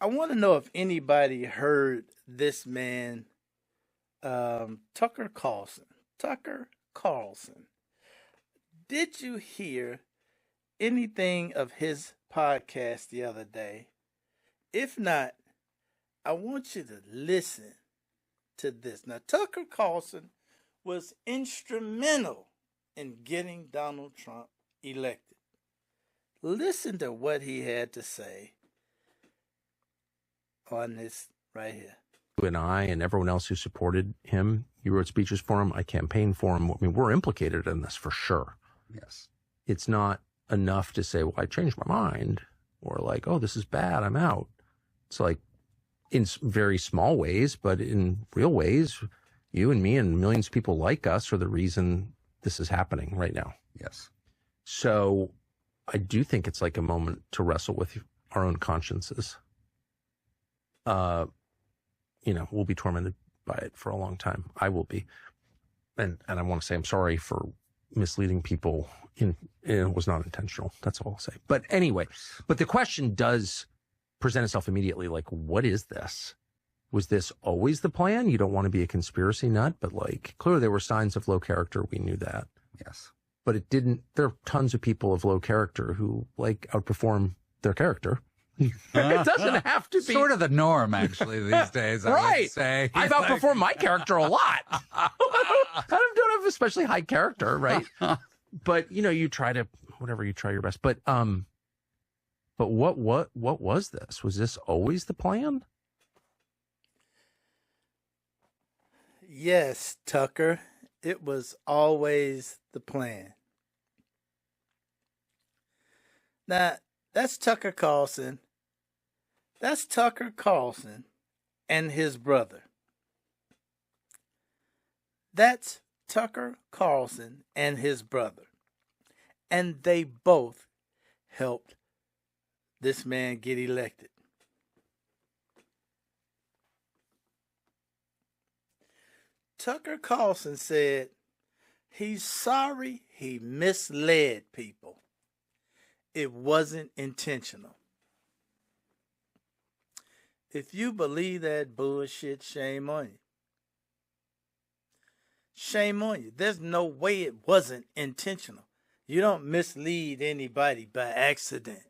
I want to know if anybody heard this man, Tucker Carlson. Tucker Carlson. Did you hear anything of his podcast the other day? If not, I want you to listen to this. Now, Tucker Carlson was instrumental in getting Donald Trump elected. Listen to what he had to say on this right here. And I and everyone else who supported him, he wrote speeches for him, I campaigned for him. I mean, we're implicated in this for sure. Yes. It's not enough to say, well, I changed my mind, or like, oh, this is bad, I'm out. It's like, in very small ways, but in real ways, you and me and millions of people like us are the reason this is happening right now. Yes. So I do think it's like a moment to wrestle with our own consciences. We'll be tormented by it for a long time. I will be. And I want to say I'm sorry for misleading people. It was not intentional. That's all I'll say. But anyway, but the question does present itself immediately, like, what is this? Was this always the plan? You don't want to be a conspiracy nut, but like, clearly there were signs of low character. We knew that. Yes. But it didn't, there are tons of people of low character who like outperform their character. It doesn't have to be. Sort of the norm, actually, these days, I would say. I've outperformed my character a lot. I don't have especially high character, right? But, you try to, you try your best. But what was this? Was this always the plan? Yes, Tucker. It was always the plan. Now, that's Tucker Carlson. That's Tucker Carlson and his brother. That's Tucker Carlson and his brother. And they both helped this man get elected. Tucker Carlson said he's sorry he misled people. It wasn't intentional. If you believe that bullshit, shame on you. Shame on you. There's no way it wasn't intentional. You don't mislead anybody by accident.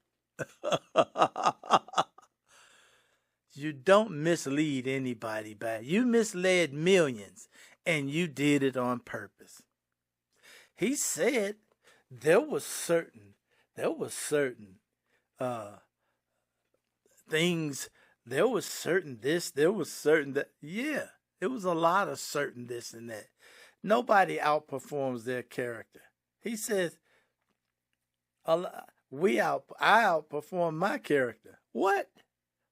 You don't mislead anybody by. You misled millions, and you did it on purpose. He said there was certain things. There was certain this. There was certain that. Yeah, it was a lot of certain this and that. Nobody outperforms their character. He says, I outperform my character. What?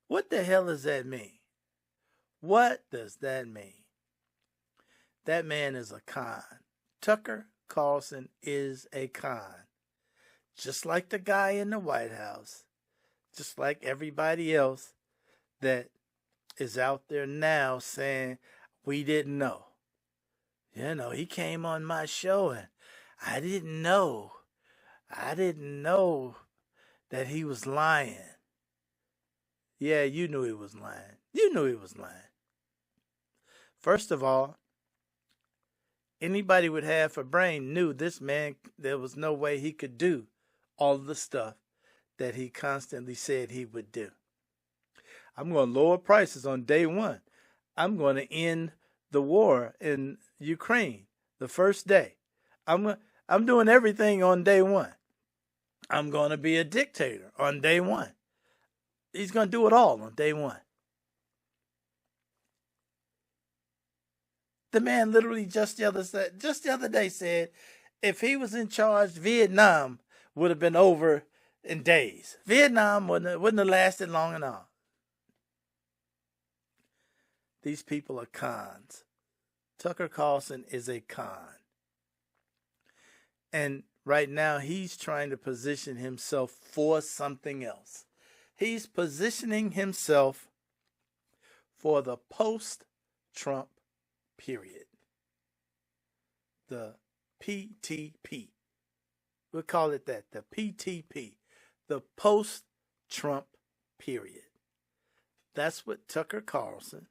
What the hell does that mean? What does that mean? That man is a con. Tucker Carlson is a con. Just like the guy in the White House. Just like everybody else that is out there now saying, we didn't know. He came on my show and I didn't know that he was lying. Yeah, you knew he was lying. You knew he was lying. First of all, anybody with half a brain knew this man, there was no way he could do all of the stuff that he constantly said he would do. I'm going to lower prices on day one. I'm going to end the war in Ukraine the first day. I'm doing everything on day one. I'm going to be a dictator on day one. He's going to do it all on day one. The man literally just the other day said, if he was in charge, Vietnam would have been over in days. Vietnam wouldn't have lasted long at all. These people are cons. Tucker Carlson is a con. And right now he's trying to position himself for something else. He's positioning himself for the post-Trump period. The PTP. We'll call it that, the PTP. the post-Trump period. That's what Tucker Carlson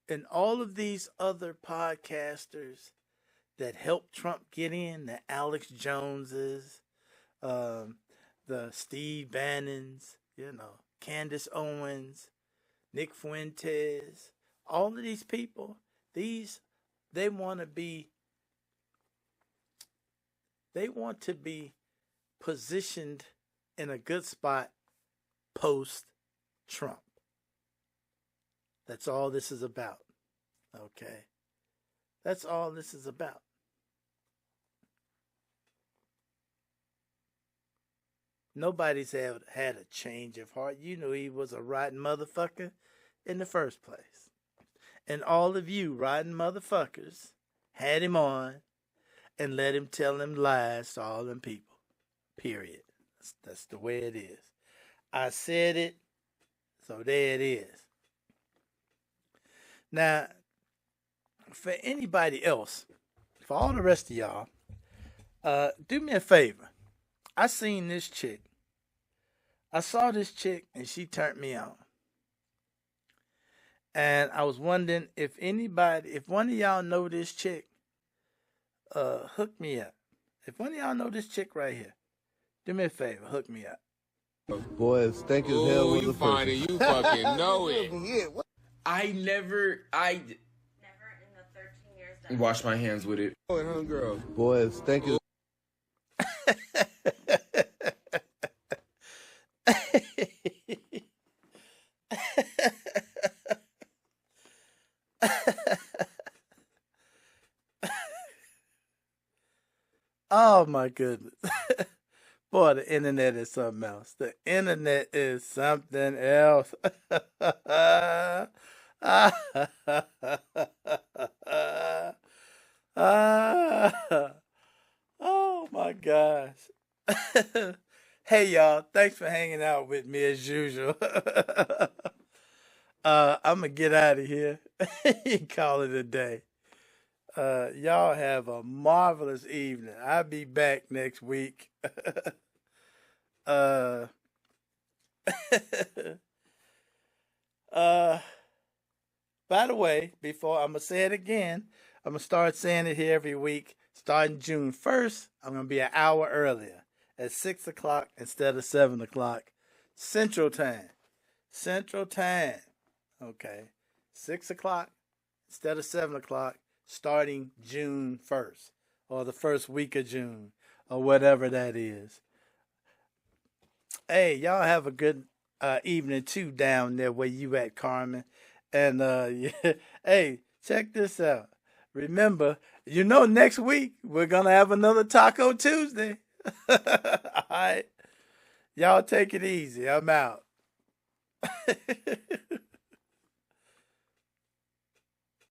and all of these other podcasters that helped Trump get in, the Alex Joneses, the Steve Bannons, Candace Owens, Nick Fuentes, all of these people, they want to be positioned in a good spot post-Trump. That's all this is about. Okay? That's all this is about. Nobody's had a change of heart. You knew he was a rotten motherfucker in the first place. And all of you rotten motherfuckers had him on and let him tell them lies to all them people. Period. That's the way it is. I said it, so there it is. Now, for anybody else, for all the rest of y'all, do me a favor. I seen this chick. I saw this chick and she turned me on. And I was wondering if one of y'all know this chick, hook me up. If one of y'all know this chick right here, do me a favor, hook me up. Boy, stank as hell was you a find it, you fucking know it. I never in the 13 years that wash my hands with it. Oh, girl. Boy, stank as Oh my goodness. Boy, the internet is something else. The internet is something else. Oh my gosh. Hey y'all, thanks for hanging out with me as usual. I'm gonna get out of here. Call it a day. Y'all have a marvelous evening. I'll be back next week. By the way, before I'm going to say it again, I'm going to start saying it here every week. Starting June 1st, I'm going to be an hour earlier at 6 o'clock instead of 7 o'clock Central Time. Central Time. Okay. 6 o'clock instead of 7 o'clock starting June 1st or the first week of June or whatever that is. Hey, y'all have a good evening too down there where you at, Carmen. And yeah, hey, check this out. Remember, next week we're gonna have another Taco Tuesday. All right, y'all take it easy. I'm out.